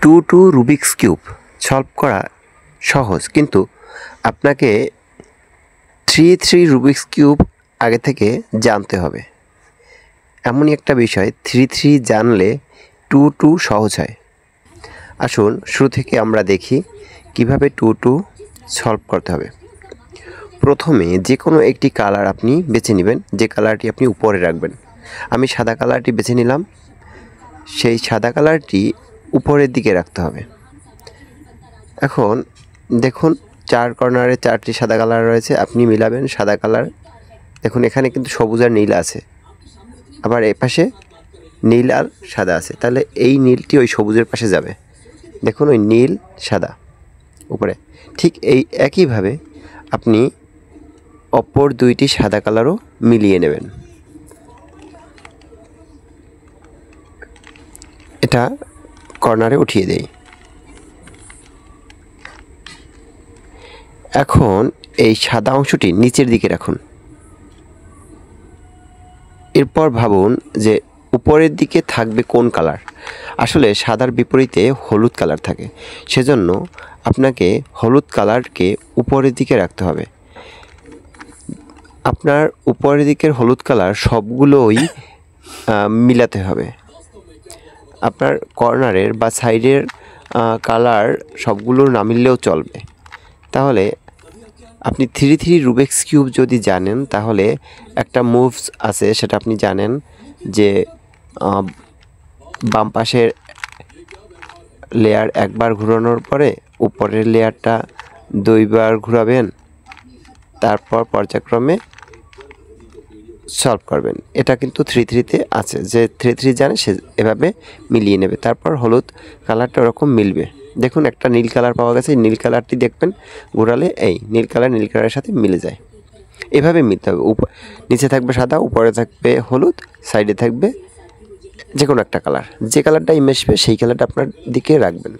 Two Rubik's cube solve করা সহজ, কিন্তু আপনাকে 3 রুবিক্স কিউব আগে থেকে জানতে হবে। এমনই একটা বিষয় 3 জানলে 2 সহজ হয়। আসুন শুরু থেকে আমরা দেখি কিভাবে 2 সলভ করতে হবে। প্রথমে যে কোনো একটি কালার আপনি বেছে নেবেন, যে কালারটি আপনি উপরে রাখবেন। আমি সাদা কালারটি বেছে নিলাম। সেই সাদা কালারটি উপরের দিকে রাখতে হবে। এখন দেখুন 4 কর্নারে 4টি সাদা কালার রয়েছে, আপনি মিলাবেন সাদা কালার। দেখুন এখানে কিন্তু সবুজ আর নীল আছে, আবার এ পাশে নীল আর সাদা আছে, তাহলে এই নীলটি ওই সবুজের পাশে যাবে। দেখুন ওই নীল সাদা উপরে। ঠিক এই একইভাবে আপনি অপর 2টি সাদা কালারও মিলিয়ে নেবেন। এটা কর্নারে উঠিয়ে দেই। এখন এই সাদা অংশটি নিচের দিকে রাখুন। এরপর ভাবুন যে উপরের দিকে থাকবে কোন কালার। আসলে সাদার বিপরীতে হলুদ কালার থাকে, সেজন্য আপনাকে হলুদ কালারকে উপরের দিকে রাখতে হবে। আপনার উপরের দিকের হলুদ কালার সবগুলোই মিলাতে হবে। আপনার কর্নারের বা সাইডের কালার সবগুলোর না মিললেও চলবে। তাহলে আপনি 3 রুবিক্স কিউব যদি জানেন, তাহলে একটা মুভস আছে, সেটা আপনি জানেন যে বাম পাশের লেয়ার একবার ঘোরানোর পরে উপরের লেয়ারটা 2বার ঘোরাবেন, তারপর পর্যায়ক্রমে সলভ করবেন। এটা কিন্তু 3তে আছে, যে 3 জানে সে এভাবে মিলিয়ে নেবে। তারপর হলুদ কালারটা ওরকম মিলবে। দেখুন একটা নীল কালার পাওয়া গেছে, নীল কালারটি দেখবেন ঘোরালে এই নীল কালারের সাথে মিলে যায়। এভাবে মিলতে হবে। নিচে থাকবে সাদা, উপরে থাকবে হলুদ, সাইডে থাকবে যে কোনো একটা কালার। যে কালারটাই মিশবে সেই কালারটা আপনার দিকে রাখবেন।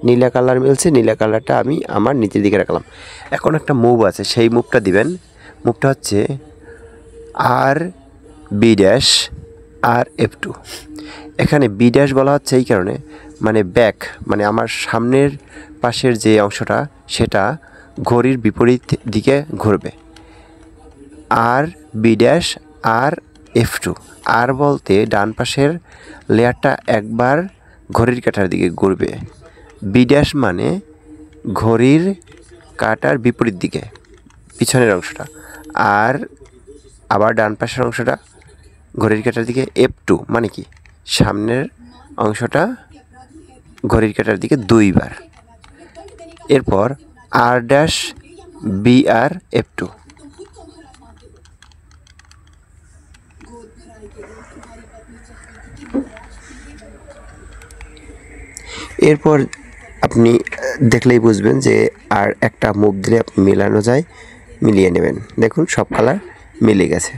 নীলা কালার মিলছে, নীলা কালারটা আমি আমার নিচের দিকে রাখলাম। এখন একটা মুভ আছে, সেই মুভটা দিবেন। মুভটা হচ্ছে RB' RF2। এখানে B' বলা হচ্ছে এই কারণে, মানে ব্যাক, মানে আমার সামনের পাশের যে অংশটা সেটা ঘড়ির বিপরীত দিকে ঘুরবে। RB' RF2। আর বলতে ডান পাশের লেয়ারটা একবার ঘড়ির কাঁটার দিকে ঘুরবে। B' মানে ঘড়ির কাঁটার বিপরীত দিকে পিছনের অংশটা, আর আবার ডান পাশের অংশটা ঘড়ির কাঁটার দিকে। F2 মানে কি সামনের অংশটা ঘড়ির কাঁটার দিকে 2বার। এরপর R', F2। এরপর আপনি দেখলেই বুঝবেন যে আর একটা মুভ দিলে আপনি মেলানো যায়, মিলিয়ে নেবেন। দেখুন সব কালার মিলে গেছে।